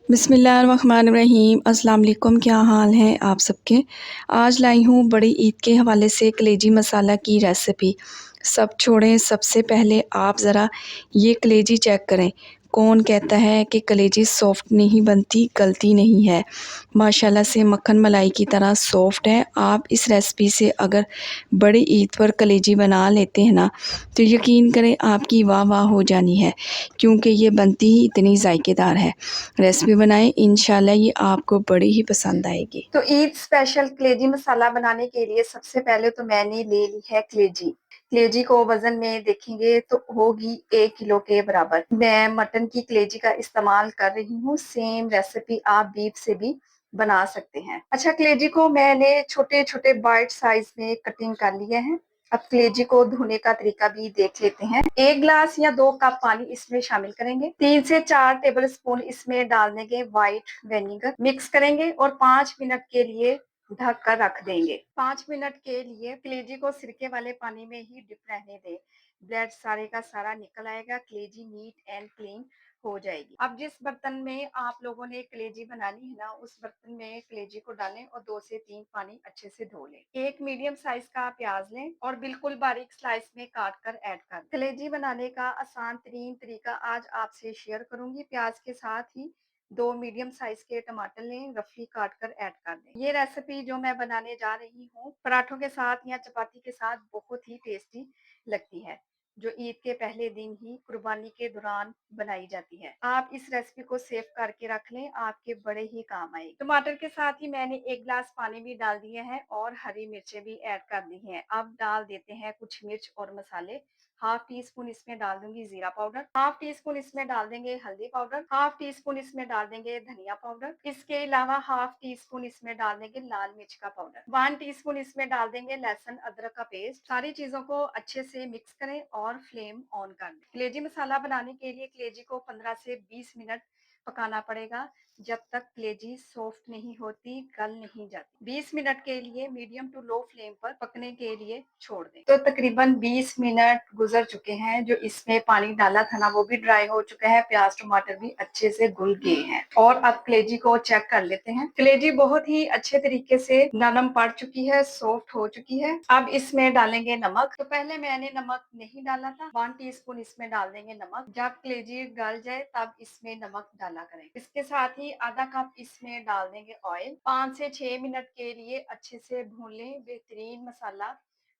बिस्मिल्लाहिर्रहमानिर्रहीम। अस्सलाम वालेकुम। क्या हाल हैं आप सबके। आज लाई हूँ बड़ी ईद के हवाले से कलेजी मसाला की रेसिपी। सब छोड़ें, सबसे पहले आप ज़रा ये कलेजी चेक करें। कौन कहता है कि कलेजी सॉफ़्ट नहीं बनती, गलती नहीं है। माशाल्लाह से मक्खन मलाई की तरह सॉफ़्ट है। आप इस रेसिपी से अगर बड़ी ईद पर कलेजी बना लेते हैं ना, तो यकीन करें आपकी वाह वाह हो जानी है, क्योंकि ये बनती ही इतनी ज़ायकेदार है। रेसिपी बनाएं, इंशाल्लाह ये आपको बड़ी ही पसंद आएगी। तो ईद स्पेशल कलेजी मसाला बनाने के लिए सबसे पहले तो मैंने ले ली है कलेजी। कलेजी को वजन में देखेंगे तो होगी 1 किलो के बराबर। मैं मटन की कलेजी का इस्तेमाल कर रही हूँ। सेम रेसिपी आप बीफ से भी बना सकते हैं। अच्छा, कलेजी को मैंने छोटे छोटे बाइट साइज में कटिंग कर लिए हैं। अब कलेजी को धोने का तरीका भी देख लेते हैं। 1 गिलास या 2 कप पानी इसमें शामिल करेंगे। 3 से 4 टेबल स्पून इसमें डाल देंगे व्हाइट विनेगर। मिक्स करेंगे और 5 मिनट के लिए ढक कर रख देंगे। 5 मिनट के लिए कलेजी को सिरके वाले पानी में ही डिप रहने दें। ब्लड सारे का सारा निकल आएगा, कलेजी नीट एंड क्लीन हो जाएगी। अब जिस बर्तन में आप लोगों ने कलेजी बनानी है ना, उस बर्तन में कलेजी को डालें और 2 से 3 पानी अच्छे से धो लें। एक मीडियम साइज का प्याज लें और बिल्कुल बारीक स्लाइस में काट कर ऐड कर दें। कलेजी बनाने का आसान तरीन तरीका आज आपसे शेयर करूंगी। प्याज के साथ ही 2 मीडियम साइज के टमाटर लें, रफली काट कर ऐड कर दें। ये रेसिपी जो मैं बनाने जा रही हूँ पराठों के साथ या चपाती के साथ बहुत ही टेस्टी लगती है, जो ईद के पहले दिन ही कुर्बानी के दौरान बनाई जाती है। आप इस रेसिपी को सेव करके रख लें, आपके बड़े ही काम आएगी। टमाटर के साथ ही मैंने 1 गिलास पानी भी डाल दिए हैं और हरी मिर्चें भी ऐड कर दी हैं। अब डाल देते हैं कुछ मिर्च और मसाले। हाफ टी स्पून इसमें डाल दूंगी जीरा पाउडर, हाफ टी स्पून इसमें डाल देंगे हल्दी पाउडर, हाफ टी स्पून इसमें डाल देंगे धनिया पाउडर। इसके अलावा हाफ टी स्पून इसमें डाल देंगे लाल मिर्च का पाउडर, 1 टीस्पून इसमें डाल देंगे लहसुन अदरक का पेस्ट। सारी चीजों को अच्छे से मिक्स करें और फ्लेम ऑन कर दें। कलेजी मसाला बनाने के लिए कलेजी को 15 से 20 मिनट पकाना पड़ेगा, जब तक कलेजी सॉफ्ट नहीं होती, गल नहीं जाती। 20 मिनट के लिए मीडियम टू लो फ्लेम पर पकने के लिए छोड़ दें। तो तकरीबन 20 मिनट गुजर चुके हैं। जो इसमें पानी डाला था ना, वो भी ड्राई हो चुका है। प्याज टमाटर भी अच्छे से घुल गए हैं। और अब कलेजी को चेक कर लेते हैं। कलेजी बहुत ही अच्छे तरीके से नरम पड़ चुकी है, सॉफ्ट हो चुकी है। अब इसमें डालेंगे नमक। तो पहले मैंने नमक नहीं डाला था। 1 टीस्पून इसमें डाल देंगे नमक। जब कलेजी गल जाए तब इसमें नमक डाला करें। इसके साथ ही आधा कप इसमें डाल देंगे ऑयल। 5 से 6 मिनट के लिए अच्छे से भून लें, बेहतरीन मसाला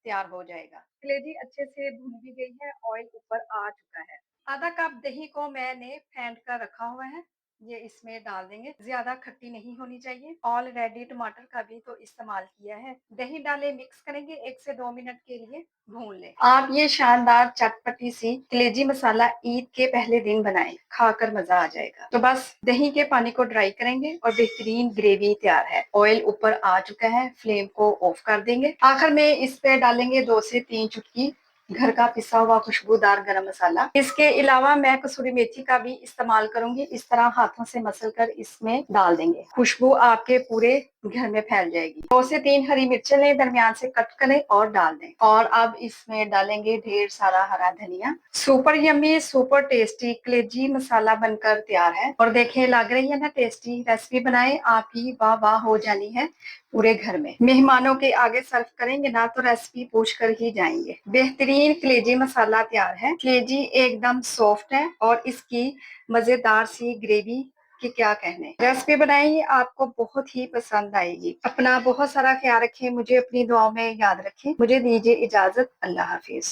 तैयार हो जाएगा। कलेजी अच्छे से भून भी गई है, ऑयल ऊपर आ चुका है। आधा कप दही को मैंने फेंट कर रखा हुआ है, ये इसमें डाल देंगे। ज्यादा खट्टी नहीं होनी चाहिए। ऑलरेडी टमाटर का भी तो इस्तेमाल किया है। दही डाले, मिक्स करेंगे, 1 से 2 मिनट के लिए भून लें। आप ये शानदार चटपटी सी कलेजी मसाला ईद के पहले दिन बनाएं, खाकर मजा आ जाएगा। तो बस दही के पानी को ड्राई करेंगे और बेहतरीन ग्रेवी तैयार है। ऑयल ऊपर आ चुका है, फ्लेम को ऑफ कर देंगे। आखिर में इस पे डालेंगे 2 से 3 चुटकी घर का पिसा हुआ खुशबूदार गरम मसाला। इसके अलावा मैं कसूरी मेथी का भी इस्तेमाल करूंगी। इस तरह हाथों से मसल कर इसमें डाल देंगे, खुशबू आपके पूरे घर में फैल जाएगी। 2 से 3 हरी मिर्चें लें, दरमियान से कट करें और डाल दें। और अब इसमें डालेंगे ढेर सारा हरा धनिया। सुपर यम्मी, सुपर टेस्टी कलेजी मसाला बनकर तैयार है। और देखें, लग रही है ना टेस्टी। रेसिपी बनाएं, आपकी वाह वाह हो जानी है पूरे घर में। मेहमानों के आगे सर्व करेंगे ना, तो रेसिपी पूछ कर ही जाएंगे। बेहतरीन कलेजी मसाला तैयार है। कलेजी एकदम सॉफ्ट है और इसकी मजेदार सी ग्रेवी कि क्या कहने। रेसिपी बनाएंगे, आपको बहुत ही पसंद आएगी। अपना बहुत सारा ख्याल रखें, मुझे अपनी दुआओं में याद रखें। मुझे दीजिए इजाजत। अल्लाह हाफिज।